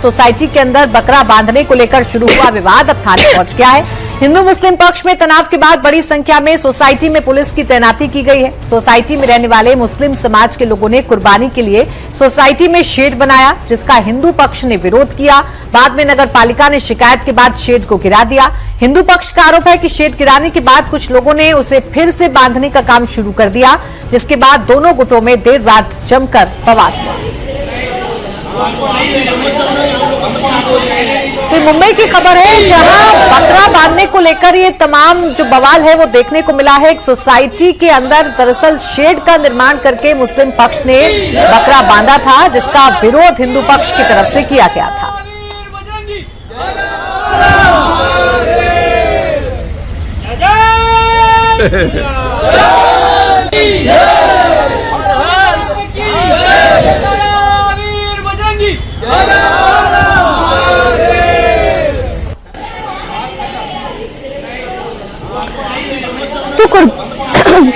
Society के अंदर बकरा बांधने को लेकर शुरू हुआ विवाद अब थाने पहुंच गया है। हिंदू मुस्लिम पक्ष में तनाव के बाद बड़ी संख्या में सोसाइटी में पुलिस की तैनाती की गई है। सोसाइटी में रहने वाले मुस्लिम समाज के लोगों ने कुर्बानी के लिए सोसाइटी में शेड बनाया, जिसका हिंदू पक्ष ने विरोध किया। बाद में नगर पालिका ने शिकायत के बाद शेड को गिरा दिया। हिंदू पक्ष का आरोप है कि शेड गिराने के बाद कुछ लोगों ने उसे फिर से बांधने का काम शुरू कर दिया, जिसके बाद दोनों गुटों में देर रात जमकर बवाल हुआ। तो मुंबई की खबर है, जहां बकरा बांधने को लेकर ये तमाम जो बवाल है वो देखने को मिला है। एक सोसाइटी के अंदर दरअसल शेड का निर्माण करके मुस्लिम पक्ष ने बकरा बांधा था, जिसका विरोध हिंदू पक्ष की तरफ से किया गया था। तो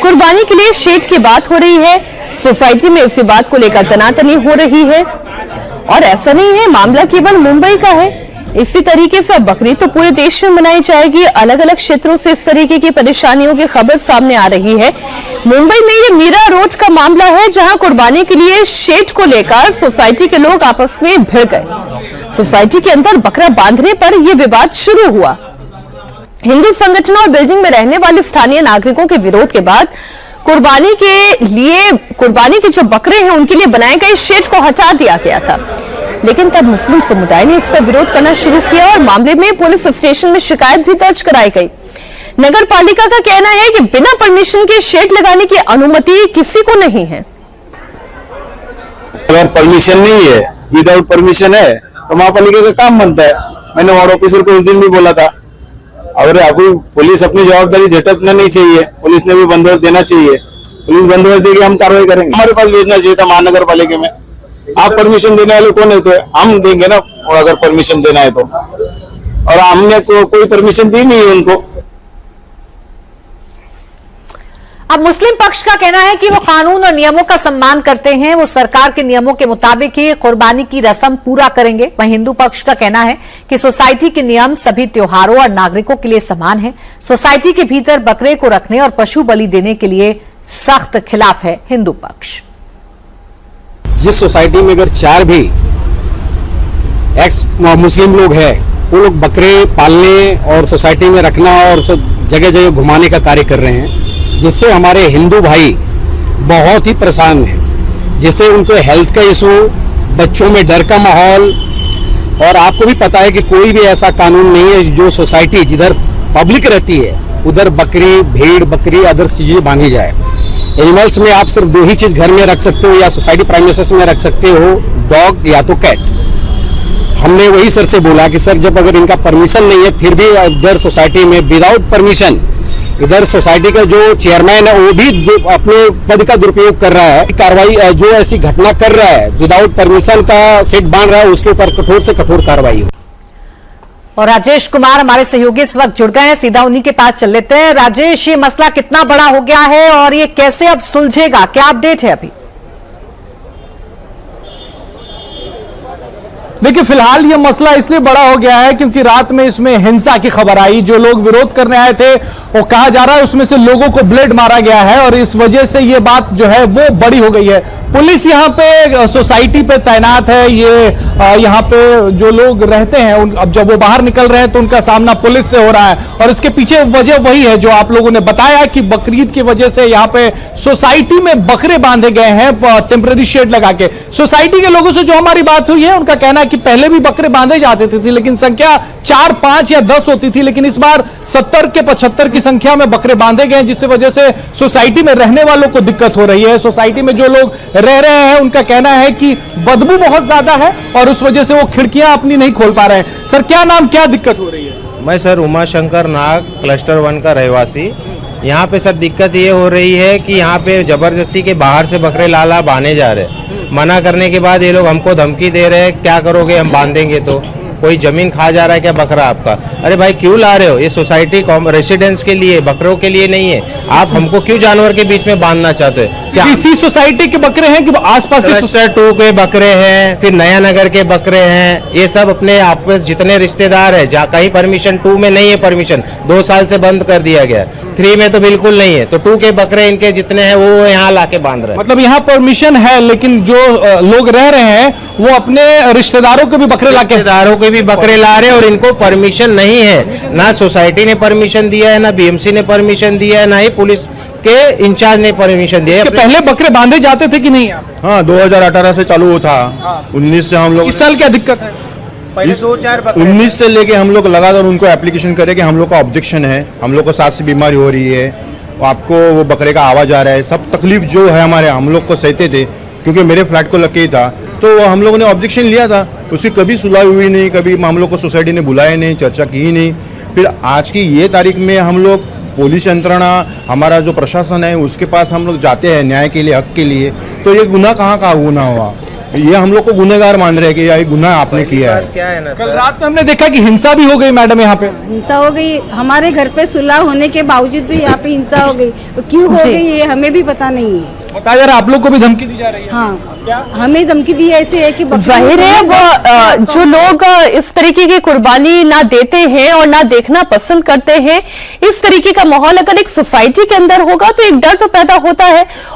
कुर्बानी के लिए शेड की बात हो रही है। सोसाइटी में इसी बात को लेकर तनातनी हो रही है। और ऐसा नहीं है मामला केवल मुंबई का है, इसी तरीके से बकरीद तो पूरे देश में मनाई जाएगी। अलग अलग क्षेत्रों से इस तरीके की परेशानियों की खबर सामने आ रही है। मुंबई में ये मीरा रोड का मामला है, जहां कुर्बानी के लिए शेड को लेकर सोसाइटी के लोग आपस में भिड़ गए। सोसाइटी के अंदर बकरा बांधने पर यह विवाद शुरू हुआ। हिंदू संगठनों और बिल्डिंग में रहने वाले स्थानीय नागरिकों के विरोध के बाद कुर्बानी के जो बकरे हैं उनके लिए बनाए गए शेड को हटा दिया गया था। लेकिन तब मुस्लिम समुदाय ने इसका विरोध करना शुरू किया और मामले में पुलिस स्टेशन में शिकायत भी दर्ज कराई गई। नगर पालिका का कहना है कि बिना परमिशन के शेड लगाने की अनुमति किसी को नहीं है। अगर परमिशन नहीं है, विदाउट परमिशन है तो महापालिका का काम बनता है। मैंने वार्ड ऑफिसर को उस दिन भी बोला था। और अभी पुलिस अपनी जवाबदारी झटकना नहीं चाहिए, पुलिस ने भी बंदोबस्त देना चाहिए। पुलिस बंदोबस्त देगी, हम कार्रवाई करेंगे। हमारे पास भेजना चाहिए था महानगर पालिका में। आप परमिशन देने वाले कौन है? तो हम देंगे ना, और अगर परमिशन देना है तो। और हमने कोई परमिशन दी नहीं है उनको। अब मुस्लिम पक्ष का कहना है कि वो कानून और नियमों का सम्मान करते हैं, वो सरकार के नियमों के मुताबिक ही कुर्बानी की रस्म पूरा करेंगे। वहीं हिंदू पक्ष का कहना है कि सोसाइटी के नियम सभी त्योहारों और नागरिकों के लिए समान है। सोसाइटी के भीतर बकरे को रखने और पशु बलि देने के लिए सख्त खिलाफ है हिंदू पक्ष। जिस सोसाइटी में अगर 4 भी एक्स मुस्लिम लोग हैं, वो लोग बकरे पालने और सोसाइटी में रखना और जगह जगह घुमाने का कार्य कर रहे हैं, जिससे हमारे हिंदू भाई बहुत ही परेशान हैं। जिससे उनको हेल्थ का इशू, बच्चों में डर का माहौल। और आपको भी पता है कि कोई भी ऐसा कानून नहीं है जो सोसाइटी जिधर पब्लिक रहती है उधर बकरी, भेड़, बकरी, अदर्स चीजें बांधी जाए। एनिमल्स में आप सिर्फ 2 ही चीज घर में रख सकते हो, या सोसाइटी प्रेमिसेस में रख सकते हो, डॉग या तो कैट। हमने वही सर से बोला कि सर जब अगर इनका परमिशन नहीं है, फिर भी इधर सोसाइटी में विदाउट परमिशन इधर सोसाइटी का जो चेयरमैन है वो भी अपने पद का दुरुपयोग कर रहा है। कार्रवाई जो ऐसी घटना कर रहा है, विदाउट परमिशन का शेड बांध रहा है, उसके ऊपर कठोर से कठोर कार्रवाई हो। और राजेश कुमार हमारे सहयोगी इस वक्त जुड़ गए हैं, सीधा उन्हीं के पास चल लेते हैं। राजेश, ये मसला कितना बड़ा हो गया है और ये कैसे अब सुलझेगा, क्या अपडेट है अभी? देखिए, फिलहाल ये मसला इसलिए बड़ा हो गया है क्योंकि रात में इसमें हिंसा की खबर आई। जो लोग विरोध करने आए थे, वो कहा जा रहा है उसमें से लोगों को ब्लेड मारा गया है और इस वजह से ये बात जो है वो बड़ी हो गई है। पुलिस यहाँ पे सोसाइटी पे तैनात है। ये यहाँ पे जो लोग रहते हैं अब जब वो बाहर निकल रहे हैं तो उनका सामना पुलिस से हो रहा है। और इसके पीछे वजह वही है जो आप लोगों ने बताया कि बकरीद की वजह से यहाँ पे सोसाइटी में बकरे बांधे गए हैं टेम्पररी शेड लगा के। सोसाइटी के लोगों से जो हमारी बात हुई है, उनका कहना है कि पहले भी बकरे बांधे जाते थे, लेकिन संख्या 4, 5 या 10 होती थी, लेकिन इस बार 70 के 75 की संख्या में बकरे बांधे गए, जिससे वजह से सोसाइटी में रहने वालों को दिक्कत हो रही है। सोसाइटी में जो लोग रह रहे हैं उनका कहना है कि बदबू बहुत ज्यादा है और उस वजह से वो खिड़कियां अपनी नहीं खोल पा रहे हैं। सर, क्या नाम, क्या दिक्कत हो रही है? मैं सर उमाशंकर नाग, क्लस्टर 1 का रहवासी। यहाँ पे सर दिक्कत ये हो रही है कि यहाँ पे जबरदस्ती के बाहर से बकरे लाला बांधे जा रहे हैं। मना करने के बाद ये लोग हमको धमकी दे रहे हैं, क्या करोगे, हम बांधेंगे तो। कोई जमीन खा जा रहा है क्या बकरा आपका? अरे भाई क्यों ला रहे हो? ये सोसाइटी रेसिडेंट्स के लिए, बकरों के लिए नहीं है। आप हमको क्यों जानवर के बीच में बांधना चाहते हो? क्या इसी सोसाइटी के बकरे हैं कि आसपास के क्लस्टर 2 के बकरे हैं, फिर नया नगर के बकरे हैं, ये सब अपने आपस जितने रिश्तेदार है। जहाँ कहीं परमिशन 2 में नहीं है, परमिशन 2 साल से बंद कर दिया गया, 3 में तो बिल्कुल नहीं है। तो 2 के बकरे इनके जितने हैं वो यहाँ लाके बांध रहे हैं। मतलब यहाँ परमिशन है, लेकिन जो लोग रह रहे हैं वो अपने रिश्तेदारों के भी बकरे लाके रिश्तेदारों के भी बकरे ला रहे हैं और इनको परमिशन नहीं है। ना सोसाइटी ने परमिशन दिया है, ना बीएमसी ने परमिशन दिया है, ना ही पुलिस के इंचार्ज ने परमिशन दिया है। पहले बकरे बांधे जाते थे कि नहीं? हाँ, 2018 से चालू था। 19 से हम लोग, इस साल क्या दिक्कत है? पहले 2-4 बकरे 19 से लेके हम लोग लगातार उनको एप्लीकेशन करे कि हम लोग का ऑब्जेक्शन है, हम लोग को सांस की बीमारी हो रही है, आपको वो बकरे का आवाज आ रहा है, सब तकलीफ जो है हमारे हम लोग को सहते थे, क्योंकि मेरे फ्लैट को लग के ही था। तो हम लोगों ने ऑब्जेक्शन लिया था, उसकी कभी सुनवाई हुई नहीं, कभी हम लोग को सोसाइटी ने बुलाया नहीं, चर्चा की ही नहीं। फिर आज की ये तारीख में हम लोग पुलिस यंत्रणा, हमारा जो प्रशासन है उसके पास हम लोग जाते हैं न्याय के लिए, हक के लिए। तो ये गुनाह कहाँ का गुनाह हुआ? ये हम लोग को गुनहगार मान रहे हैं कि ये गुनाह आपने किया है। क्या है ना कल सर, रात में हमने देखा कि हिंसा भी हो गई मैडम यहाँ पे। हिंसा हो गई, हमारे घर पे सुलह होने के बावजूद भी यहाँ पे हिंसा हो गई। तो क्यों हो जी। गई ये हमें भी पता नहीं है। बताया जा रहा है आप लोग को भी धमकी दी जा रही है। हाँ, हमें धमकी दी ऐसे है कि जाहिर है वो जो लोग इस तरीके की कुर्बानी ना देते हैं और ना देखना पसंद करते हैं, इस तरीके का माहौल अगर एक सोसाइटी के अंदर होगा तो एक डर तो पैदा होता है।